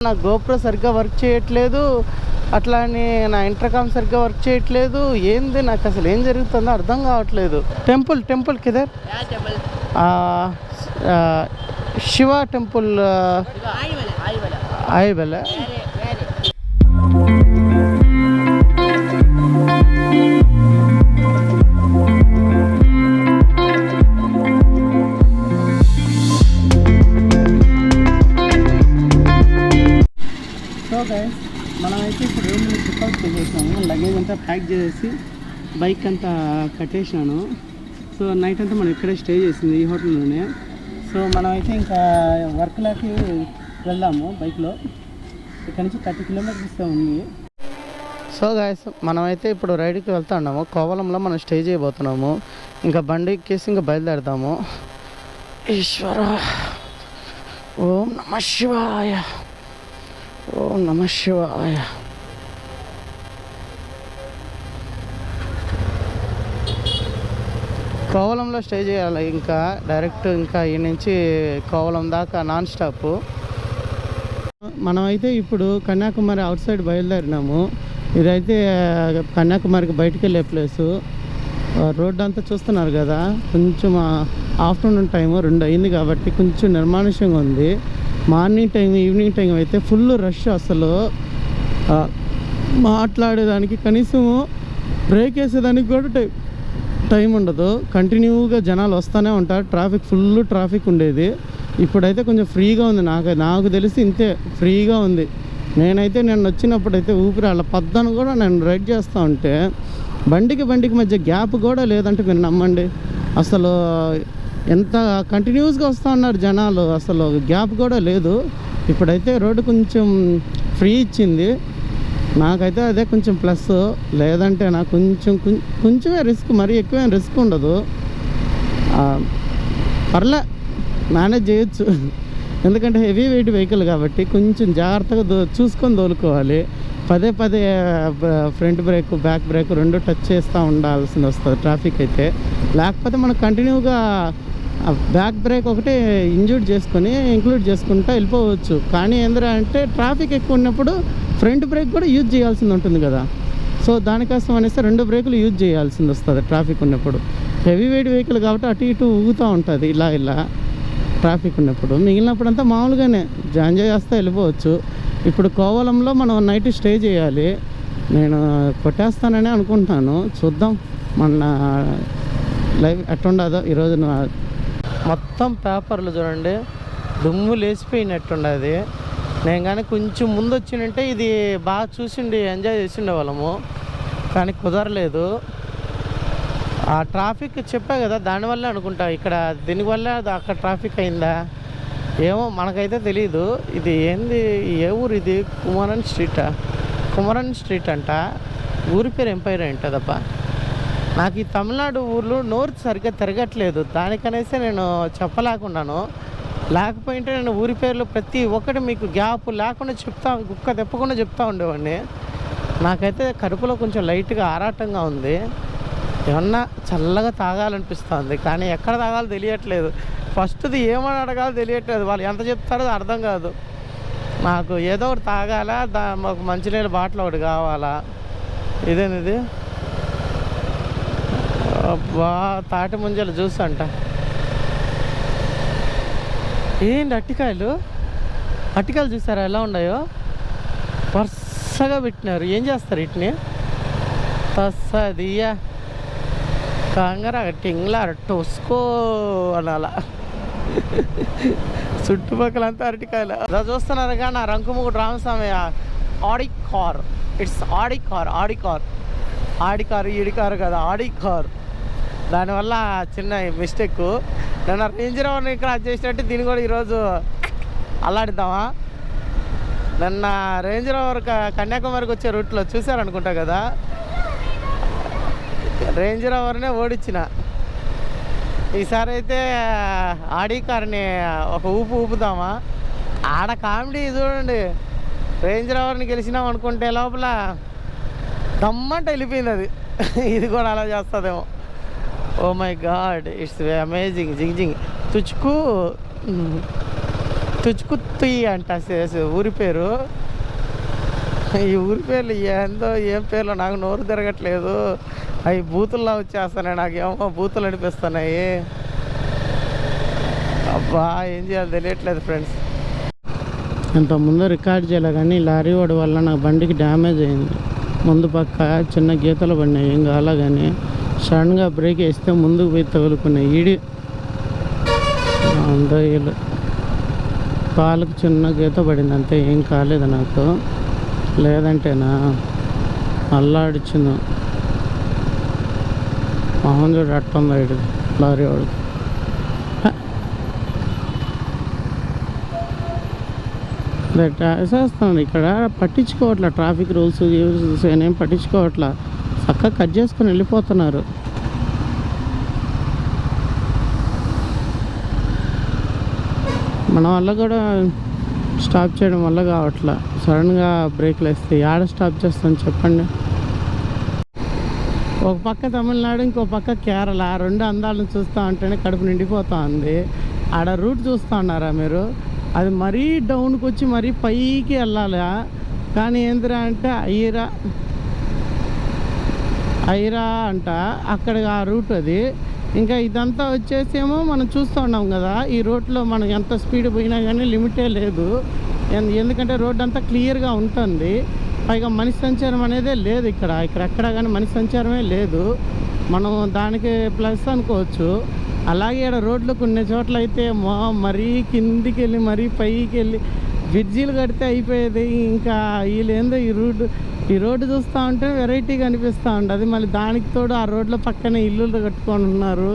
నా గోప్రో సరిగ్గా వర్క్ చేయట్లేదు, అట్లా అని నా ఇంటర్కామ్ సరిగ్గా వర్క్ చేయట్లేదు. ఏంది నాకు అసలు ఏం జరుగుతుందో అర్థం కావట్లేదు. టెంపుల్ కిదర్ శివ టెంపుల్ ఆయిబల. సో గైస్, మనమైతే ఇప్పుడు రూమ్లో చెక్అవుట్ చేసేసినాము. లగేజ్ అంతా ప్యాక్ చేసేసి బైక్ అంతా కట్టేసినాను. సో నైట్ అంతా మనం ఇక్కడే స్టే చేసింది, ఈ హోటల్లోనే. సో మనమైతే ఇంకా వర్క్లోకి వెళ్దాము బైక్లో. ఇక్కడ నుంచి 30 కిలోమీటర్స్ ఉంది. సో గైస్, మనమైతే ఇప్పుడు రైడ్కి వెళ్తున్నాము. కోవలంలో మనం స్టే చేయబోతున్నాము. ఇంకా బండి ఎక్కేసి ఇంకా బయలుదేరుతాము. ఈశ్వర, ఓం నమః శివాయ, ఓం నమః శివాయ. కోవలంలో స్టే చేయాలి. ఇంకా డైరెక్ట్ ఇంకా ఈ నుంచి కోవలం దాకా నాన్ స్టాప్. మనమైతే ఇప్పుడు కన్యాకుమారి అవుట్ సైడ్ బయలుదేరినాము. ఇదైతే కన్యాకుమారికి బయటికి వెళ్ళే ప్లేసు. రోడ్డు అంతా చూస్తున్నారు కదా, కొంచెం ఆఫ్టర్నూన్ టైము 2 అయింది కాబట్టి కొంచెం నిర్మానుష్యంగా ఉంది. మార్నింగ్ టైం, ఈవినింగ్ టైం అయితే ఫుల్ రష్. అసలు మాట్లాడేదానికి కనీసం బ్రేక్ వేసేదానికి కూడా టైం ఉండదు. కంటిన్యూగా జనాలు వస్తూనే ఉంటారు. ఫుల్ ట్రాఫిక్ ఉండేది. ఇప్పుడైతే కొంచెం ఫ్రీగా ఉంది. నాకు తెలిసి ఇంతే ఫ్రీగా ఉంది. నేనైతే వచ్చినప్పుడైతే ఊపిరాళ్ళ పద్దను కూడా నేను రైడ్ చేస్తూ ఉంటే బండికి మధ్య గ్యాప్ కూడా లేదంటే మీరు నమ్మండి. అసలు ఎంత కంటిన్యూస్గా వస్తూ ఉన్నారు జనాలు, అసలు గ్యాప్ కూడా లేదు. ఇప్పుడైతే రోడ్డు కొంచెం ఫ్రీ ఇచ్చింది. నాకైతే అదే కొంచెం ప్లస్. లేదంటే నాకు కొంచెమే రిస్క్, మరీ ఎక్కువ రిస్క్ ఉండదు. పర్లే, మేనేజ్ చేయొచ్చు. ఎందుకంటే హెవీ వెయిట్ వెహికల్ కాబట్టి కొంచెం జాగ్రత్తగా చూసుకొని తోలుకోవాలి. పదే front brake, back break 2 touch చేస్తూ ఉండాల్సింది వస్తుంది ట్రాఫిక్ అయితే. లేకపోతే మనం కంటిన్యూగా బ్యాక్ బ్రేక్ ఒకటి ఇంక్లూడ్ చేసుకుంటూ వెళ్ళిపోవచ్చు. కానీ ఏంటంటే ట్రాఫిక్ ఎక్కువ ఉన్నప్పుడు ఫ్రంట్ బ్రేక్ కూడా యూజ్ చేయాల్సింది ఉంటుంది కదా. సో దానికోసం అనేసి 2 బ్రేకులు యూజ్ చేయాల్సింది వస్తుంది ట్రాఫిక్ ఉన్నప్పుడు. హెవీ వెయిట్ వెహికల్ కాబట్టి అటు ఇటు ఊగుతూ ఉంటుంది ఇలా ట్రాఫిక్ ఉన్నప్పుడు. మిగిలినప్పుడంతా మామూలుగానే ఎంజాయ్ చేస్తూ వెళ్ళిపోవచ్చు. ఇప్పుడు కోవలంలో మనం నైట్ స్టే చేయాలి. నేను కొట్టేస్తానని అనుకుంటున్నాను. చూద్దాం మన లైవ్ ఎట్టుండదో ఈరోజు. మొత్తం పేపర్లు చూడండి, దుమ్ము లేచిపోయినట్టుండది. నేను కానీ కొంచెం ముందు వచ్చినంటే ఇది బాగా చూసిండి ఎంజాయ్ చేసిండే వాళ్ళము. కానీ కుదరలేదు. ఆ ట్రాఫిక్ చెప్పా కదా, దానివల్లే అనుకుంటా ఇక్కడ దీనివల్ల అక్కడ ట్రాఫిక్ అయిందా ఏమో, మనకైతే తెలీదు. ఇది ఏంది, ఏ ఊరు ఇది? కుమరన్ స్ట్రీట్ అంట. ఊరి పేరు ఎంపైర్ ఉంటుందప్ప. నాకు ఈ తమిళనాడు ఊర్లో నోరు సరిగ్గా తిరగట్లేదు, దానికనేసి నేను చెప్పలేకున్నాను. లేకపోయింటే నేను ఊరి పేర్లు ప్రతి ఒక్కటి మీకు గ్యాప్ లేకుండా గుక్క తెప్పకుండా చెప్తా ఉండేవాడిని. నాకైతే కడుపులో కొంచెం లైట్గా ఆరాటంగా ఉంది. ఏమన్నా చల్లగా తాగాలనిపిస్తుంది, కానీ ఎక్కడ తాగాలో తెలియట్లేదు. ఫస్ట్ది ఏమని అడగాలో తెలియట్లేదు. వాళ్ళు ఎంత చెప్తారో అర్థం కాదు. నాకు ఏదో ఒకటి తాగాలా, మాకు మంచినీళ్ళ బాటిల్ ఒకటి కావాలా. ఇదేనిది, అబ్బా, తాటి ముంజలు జ్యూస్ అంట. ఏంటి అట్టికాయలు చూసారా ఎలా ఉన్నాయో? వరుసగా పెట్టినారు. ఏం చేస్తారు వీటిని? తస్సదియా కంగరా టింగ్లా టోస్కో అనాలా. చుట్టుపక్కలంతా అరటికాయలు. అలా చూస్తున్నారుగా నా రంకుముగుడు Ramaswamy Audi car. It's Audi car ఈడి కారు కదా, ఆడి కార్. దానివల్ల చిన్న మిస్టేక్. నేను రేంజ్ రోవర్ని క్రాస్ చేసినట్టు దీన్ని కూడా ఈరోజు అల్లాడిద్దామా. నిన్న రేంజ్ రోవర్ కన్యాకుమారికి వచ్చే రూట్లో చూసారనుకుంటా కదా, రేంజ్ రోవర్నే ఓడించిన. ఈసారి అయితే ఆడి కార్ని ఒక ఊపుదామా. ఆడ కామెడీ చూడండి. రేంజ్ రోవర్ని గెలిచినాం అనుకుంటే లోపల దమ్మంట వెళ్ళిపోయింది అది. ఇది కూడా అలా చేస్తుందేమో. Oh my god, it's amazing. జింగ్ తుచ్చుకు తుచుకుత్తి అంట ఊరి పేరు. ఈ ఊరి పేర్లు ఏందో ఏం పేర్లు నాకు నోరు తిరగట్లేదు. అవి బూతుల్లో వచ్చేస్తున్నాయి, నాకేమో బూతులు అనిపిస్తున్నాయి. అబ్బా ఏం చేయాలి తెలియట్లేదు ఫ్రెండ్స్. ఇంతకుముందు రికార్డ్ చేయలే కానీ లారీ వాడి వల్ల నా బండికి డ్యామేజ్ అయింది. ముందు పక్క చిన్న గీతలు పడినాయి, ఏం కాలే కానీ సడన్గా బ్రేక్ వేస్తే ముందుకు పోయి తగులుకున్నాయి. ఈడి అంతా వీళ్ళు కాలుకు చిన్న గీత పడింది అంతే, ఏం కాలేదు నాకు. లేదంటేనా అల్లాడిచ్చింది మొహం చూడు అట్టుంది ఇటు లారీ వాడికి. వేసేస్తాను ఇక్కడ, పట్టించుకోవట్లే ట్రాఫిక్ రూల్స్ ఏం పట్టించుకోవట్లా, చక్కగా కట్ చేసుకొని వెళ్ళిపోతున్నారు. మన వల్ల కూడా స్టాప్ చేయడం వల్ల కావట్లా, సడన్గా బ్రేక్లు వేస్తే ఆడ స్టాప్ చేస్తాను చెప్పండి. ఒక పక్క తమిళనాడు, ఇంకో పక్క కేరళ, రెండు అందాలను చూస్తూ ఉంటేనే కడుపు నిండిపోతూ ఉంది. ఆడ రూట్ చూస్తూ ఉన్నారా మీరు? అది మరీ డౌన్కి వచ్చి మరీ పైకి వెళ్ళాలి. కానీ ఏందిరా అంటే ఐరా అంట అక్కడ ఆ రూట్ అది. ఇంకా ఇదంతా వచ్చేసేమో మనం చూస్తూ ఉన్నాం కదా, ఈ రోడ్లో మనం ఎంత స్పీడ్ పోయినా కానీ లిమిటే లేదు. ఎందుకంటే రోడ్ అంతా క్లియర్గా ఉంటుంది. పైగా మనిషి సంచారం అనేదే లేదు ఇక్కడ ఎక్కడ కానీ మనిషి సంచారమే లేదు. మనం దానికి ప్లస్ అనుకోవచ్చు. అలాగే ఇక్కడ రోడ్లు కొన్ని చోట్ల అయితే మరీ కిందికి వెళ్ళి మరీ పైకి వెళ్ళి బ్రిడ్జీలు కడితే అయిపోయేది. ఇంకా వీళ్ళేందో ఈ రోడ్డు చూస్తూ ఉంటే వెరైటీగా అనిపిస్తూ ఉంటుంది. మళ్ళీ దానికి తోడు ఆ రోడ్ల పక్కనే ఇల్లులు కట్టుకొని ఉన్నారు.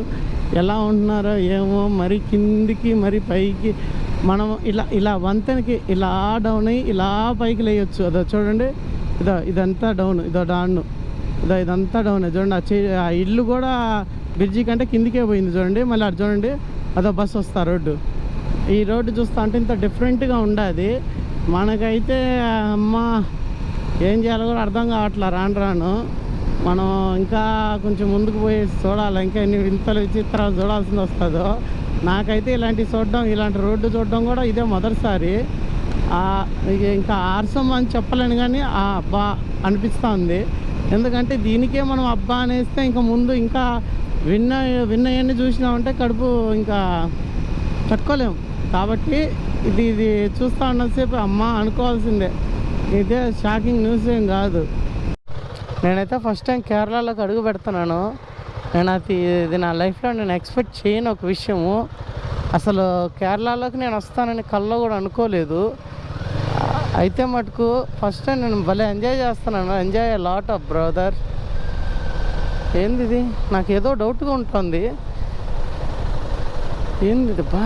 ఎలా ఉంటున్నారో ఏమో, మరీ కిందికి మరీ పైకి. మనం ఇలా వంతెనకి ఇలా డౌన్ అయ్యి ఇలా పైకి లేయొచ్చు. అదో చూడండి, ఇదంతా డౌన్, ఇదంతా డౌన్ చూడండి. ఆ ఇల్లు కూడా బ్రిడ్జి కంటే కిందికే పోయింది చూడండి. మళ్ళీ అటు చూడండి, అదో బస్సు వస్తా రోడ్డు. ఈ రోడ్డు చూస్తా అంటే ఇంత డిఫరెంట్గా ఉండదు. మనకైతే అమ్మ ఏం చేయాలో కూడా అర్థం కావట్లా. రాను మనం ఇంకా కొంచెం ముందుకు పోయి చూడాలి, ఇంకా ఎన్ని వింతలు విచిత్రాలు చూడాల్సింది వస్తుందో. నాకైతే ఇలాంటి రోడ్డు చూడడం కూడా ఇదే మొదటిసారి. ఇంకా ఆర్సం అని చెప్పలేను కానీ అబ్బా అనిపిస్తుంది. ఎందుకంటే దీనికే మనం అబ్బా అనేస్తే ఇంకా ముందు ఇంకా విన్నయన్ని చూసినామంటే కడుపు ఇంకా తట్టుకోలేము. కాబట్టి ఇది చూస్తూ ఉన్నసేపు అమ్మ అనుకోవాల్సిందే. ఇదే షాకింగ్ న్యూస్ ఏం కాదు. నేనైతే ఫస్ట్ టైం కేరళలోకి అడుగు పెడుతున్నాను. ఇది నా లైఫ్లో నేను ఎక్స్పెక్ట్ చేయను ఒక విషయము. అసలు కేరళలోకి నేను వస్తానని కల్లో కూడా అనుకోలేదు. అయితే మటుకు ఫస్ట్ టైం నేను భలే ఎంజాయ్ చేస్తున్నాను. Enjoy a lot of brother. ఏంది ఇది? నాకు ఏదో డౌట్గా ఉంటుంది. ఏంది ఇది బా?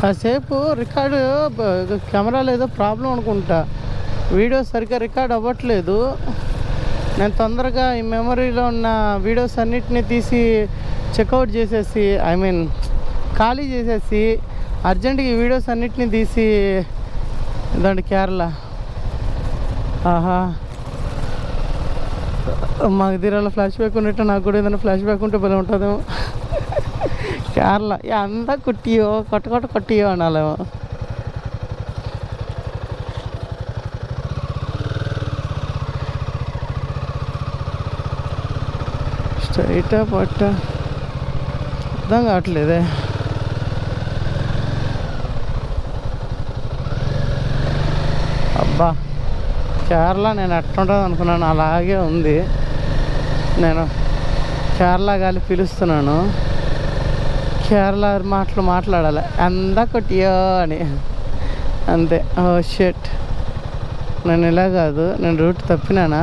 కాసేపు రికార్డు కెమెరాలో ఏదో ప్రాబ్లం అనుకుంటా, వీడియో సరిగ్గా రికార్డ్ అవ్వట్లేదు. నేను తొందరగా ఈ మెమరీలో ఉన్న వీడియోస్ అన్నిటిని తీసి చెక్అవుట్ చేసేసి ఖాళీ చేసేసి అర్జెంటుగా ఈ వీడియోస్ అన్నిటిని తీసి ఇదండి కేరళ. ఆహా, మాకు తీరాలో ఫ్లాష్ బ్యాక్ ఉన్నట్టు నాకు కూడా ఏదైనా ఫ్లాష్ బ్యాక్ ఉంటే భలే ఉంటుందేమో. కేరళ అంతా కొట్టియో కొట్టియో అనాలేమో. స్ట్రైటా పట్ట అర్థం కావట్లేదే. అబ్బా కేరళ నేను ఎట్లుంటుంది అనుకున్నాను, అలాగే ఉంది. నేను కేరళ గాలి పిలుస్తున్నాను, కేరళ మాటలు మాట్లాడాలి, అందా కొట్టియో అని అంతే. ఓ షెట్, నేను ఇలా కాదు, నేను రూట్ తప్పినానా?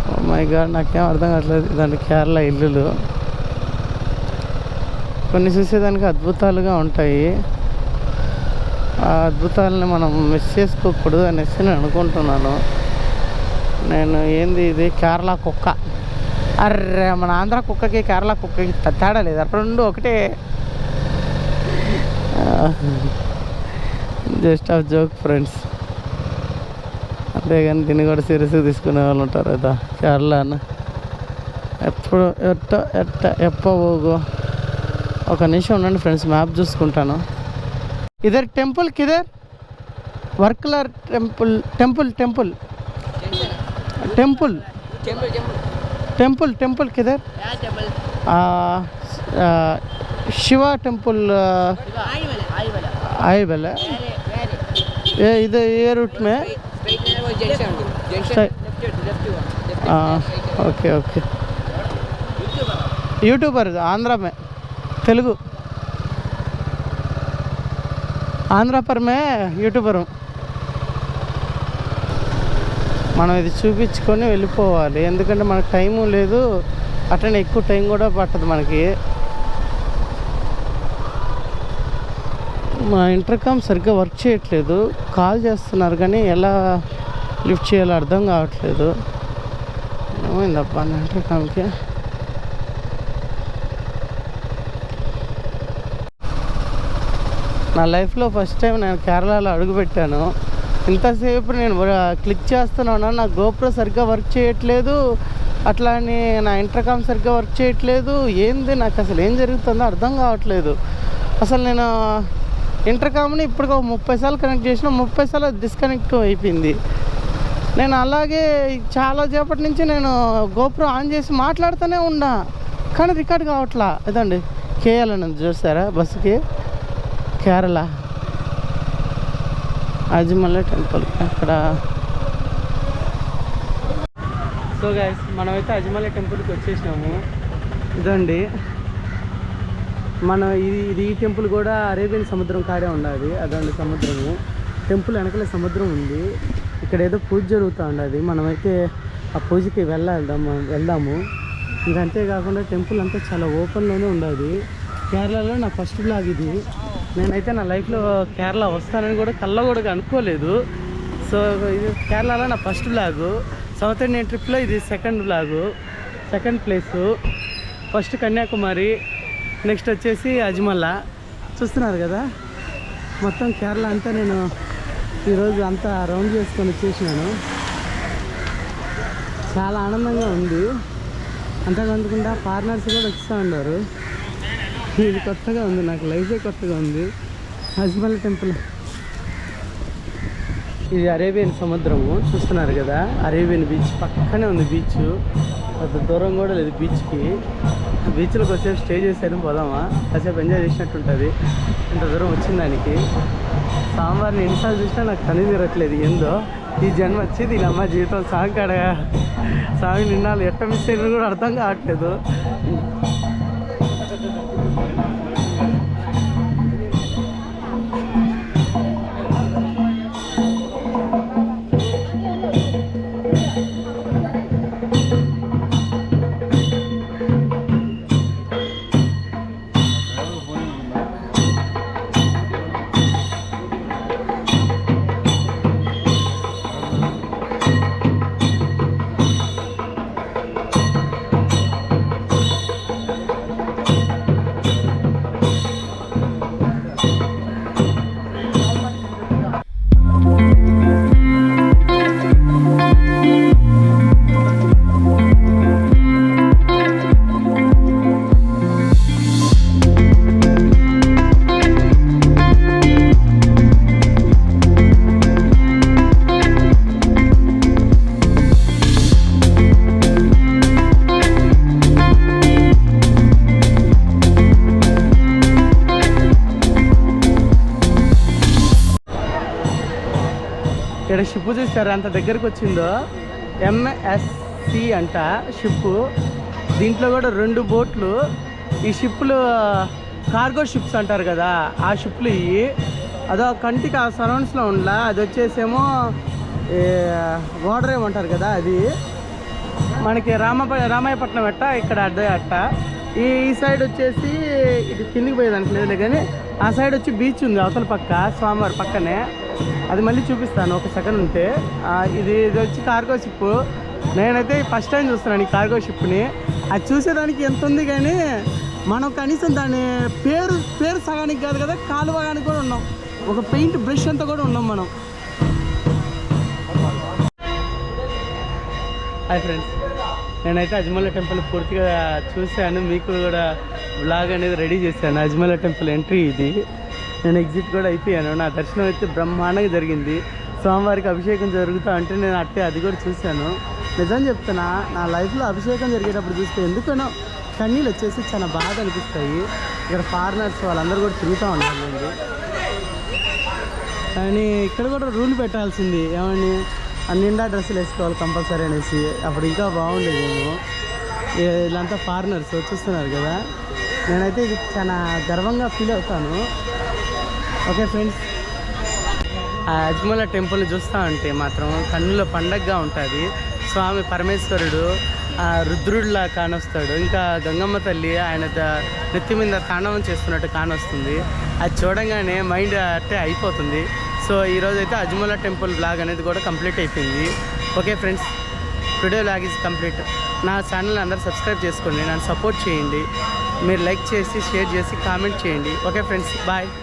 ఓ మై గాడ్, నాకేం అర్థం కావట్లేదు. ఇదండి కేరళ ఇల్లులు. కొన్ని చూసేదానికి అద్భుతాలుగా ఉంటాయి. ఆ అద్భుతాలని మనం మిస్ చేసుకోకూడదు అనేసి నేను అనుకుంటున్నాను. ఏంది ఇది? కేరళ కుక్క. అర్రే మన ఆంధ్ర కుక్కకి కేరళ కుక్కకి తేడా లేదు, రెండు ఒకటే. జస్ట్ ఆఫ్ జోక్ ఫ్రెండ్స్, అంతేగాని దీన్ని కూడా సీరియస్గా తీసుకునే వాళ్ళు ఉంటారు కదా. కేరళ అన్న ఎప్పుడు ఎప్ప పోగు. ఒక నిమిషం ఉండండి ఫ్రెండ్స్, మ్యాప్ చూసుకుంటాను. ఇదర్ టెంపుల్ కిదర్ వర్క్లర్ temple temple temple temple temple temple किधर शिवा टेम्पल आई वाला ये इधर ये रूट में ओके ओके यूट्यूबर आंध्रा में तेलुगु आंध्रा पर मैं यूट्यूबर हूँ మనం ఇది చూపించుకొని వెళ్ళిపోవాలి, ఎందుకంటే మనకు టైము లేదు, అట్లనే ఎక్కువ టైం కూడా పట్టదు మనకి. మా ఇంటర్కామ్ సరిగ్గా వర్క్ చేయట్లేదు, కాల్ చేస్తున్నారు కానీ ఎలా లిఫ్ట్ చేయాలో అర్థం కావట్లేదు. ఏమైందబ్బా నా ఇంటర్కామ్కి? నా లైఫ్లో ఫస్ట్ టైం నేను కేరళలో అడుగుపెట్టాను. ఇంతసేపు నేను క్లిక్ చేస్తున్నాను, నా గోప్రో సరిగ్గా వర్క్ చేయట్లేదు, అట్లా అని నా ఇంటర్కామ్ సరిగ్గా వర్క్ చేయట్లేదు. ఏంది నాకు అసలు ఏం జరుగుతుందో అర్థం కావట్లేదు. అసలు నేను ఇంటర్కామ్ని ఇప్పుడు 30 సార్లు కనెక్ట్ చేసిన, 30 సార్లు డిస్కనెక్ట్ అయిపోయింది. నేను అలాగే చాలా సేపటి నుంచి నేను గోప్రో ఆన్ చేసి మాట్లాడుతూనే ఉన్నా, కానీ రికార్డ్ కావట్లా. ఇదండి కేఎల్ అని చూసారా బస్సుకి, కేరళ అజిమల టెంపుల్ అక్కడ. సో గైస్ మనమైతే అజిమల టెంపుల్కి వచ్చేసినాము. ఇదండి మనం ఈ టెంపుల్ కూడా అరేబియన్ సముద్రం కాడే ఉన్నది. అదండి సముద్రము, టెంపుల్ వెనకాల సముద్రం ఉంది. ఇక్కడ ఏదో పూజ జరుగుతూ ఉన్నది, మనమైతే ఆ పూజకి వెళ్దాము. ఇంకా అంతేకాకుండా టెంపుల్ అంతా చాలా ఓపెన్లోనే ఉండదు. కేరళలో నా ఫస్ట్ బ్లాగ్ ఇది. నేనైతే నా లైఫ్లో కేరళ వస్తానని కూడా కళ్ళ కూడా అనుకోలేదు. సో ఇది కేరళలో నా ఫస్ట్ బ్లాగు. సౌత్ ఇండియన్ ట్రిప్లో ఇది second blog, second place. First Kanyakumari, next వచ్చేసి అజ్మల. చూస్తున్నారు కదా మొత్తం కేరళ అంతా నేను ఈరోజు అంతా రౌండ్ చేసుకొని వచ్చేసినాను. చాలా ఆనందంగా ఉంది. అంతేకాకుండా ఫారినర్స్ కూడా వస్తూ ఉన్నారు. ఇది కొత్తగా ఉంది, నాకు లైఫే కొత్తగా ఉంది. అజ్మల టెంపుల్, ఇది అరేబియన్ సముద్రము చూస్తున్నారు కదా. అరేబియన్ బీచ్ పక్కనే ఉంది. బీచ్ అంత దూరం కూడా లేదు బీచ్కి. బీచ్లోకి వచ్చేసి స్టే చేసేది పోదామా, కాసేపు ఎంజాయ్ చేసినట్టు ఉంటుంది. ఇంత దూరం వచ్చిన దానికి సాంబార్ని ఎన్నిసార్లు చూసినా నాకు తని తీరట్లేదు. ఏందో ఈ జన్మ వచ్చి దీని అమ్మ జీవితం సాంగ్ కాడగా సాంగ్ నిన్నాళ్ళు ఎట్ట మిస్ అయినా కూడా అర్థం కావట్లేదు. ఇక్కడ షిప్ చూస్తారు అంత దగ్గరకు వచ్చిందో, MSC అంట షిప్. దీంట్లో కూడా 2 బోట్లు. ఈ షిప్లు కార్గో షిప్స్ అంటారు కదా, ఆ షిప్లు ఇవి. అదో కంటికి ఆ సరౌండ్స్లో ఉండలా, అది వచ్చేసేమో ఓడరేమ్ అంటారు కదా, అది మనకి రామాయపట్నం ఎట్ట ఇక్కడ అడ్డే అట్ట. ఈ సైడ్ వచ్చేసి ఇది కిందికి పోయేదానికి లేదు కానీ ఆ సైడ్ వచ్చి బీచ్ ఉంది అవతల పక్క, స్వామివారి పక్కనే. అది మళ్ళీ చూపిస్తాను ఒక సెకండ్ ఉంటే. ఇది వచ్చి కార్గో షిప్. నేనైతే ఫస్ట్ టైం చూస్తున్నాను ఈ కార్గో షిప్ని. అది చూసేదానికి ఎంత ఉంది కానీ మనం కనీసం దాని పేరు సగానికి కాదు కదా, కాలు భాగానికి కూడా ఉన్నాం. ఒక పెయింట్ బ్రష్ అంతా కూడా ఉన్నాం మనం. హాయ్ ఫ్రెండ్స్, నేనైతే అజ్మల టెంపుల్ పూర్తిగా చూశాను. మీకు కూడా బ్లాగ్ అనేది రెడీ చేశాను. అజ్మల టెంపుల్ ఎంట్రీ ఇది. నేను ఎగ్జిట్ కూడా అయిపోయాను. నా దర్శనం అయితే బ్రహ్మాండంగా జరిగింది. స్వామివారికి అభిషేకం జరుగుతూ అంటే నేను అది కూడా చూశాను. నిజం చెప్తున్నా, నా లైఫ్లో అభిషేకం జరిగేటప్పుడు చూస్తే ఎందుకనో కన్నీళ్ళు వచ్చేసి చాలా బాగా అనిపిస్తాయి. ఇక్కడ ఫారినర్స్ వాళ్ళందరూ కూడా తిరుగుతూ ఉండాలండి. కానీ ఇక్కడ కూడా రూల్ పెట్టాల్సింది, ఏమని నిండా డ్రెస్సులు వేసుకోవాలి కంపల్సరీ అనేసి. అప్పుడు ఇంకా బాగుండేదేమో. వీళ్ళంతా ఫారినర్స్ చూస్తున్నారు కదా, నేనైతే ఇది చాలా గర్వంగా ఫీల్ అవుతాను. ఓకే ఫ్రెండ్స్, ఆ అజ్మల టెంపుల్ చూస్తూ ఉంటే మాత్రం కన్నుల పండగగా ఉంటుంది. స్వామి పరమేశ్వరుడు రుద్రుడిలా కానొస్తాడు. ఇంకా గంగమ్మ తల్లి ఆయన నెత్తి మీద తాండవం చేస్తున్నట్టు కానొస్తుంది. అది చూడంగానే మైండ్ అట్టే అయిపోతుంది. సో ఈరోజు అయితే అజ్మల టెంపుల్ బ్లాగ్ అనేది కూడా కంప్లీట్ అయిపోయింది. Okay friends, today blog is complete. నా ఛానల్ని అందరూ సబ్స్క్రైబ్ చేసుకోండి, నన్ను సపోర్ట్ చేయండి. మీరు లైక్ చేసి షేర్ చేసి కామెంట్ చేయండి. Okay friends, bye.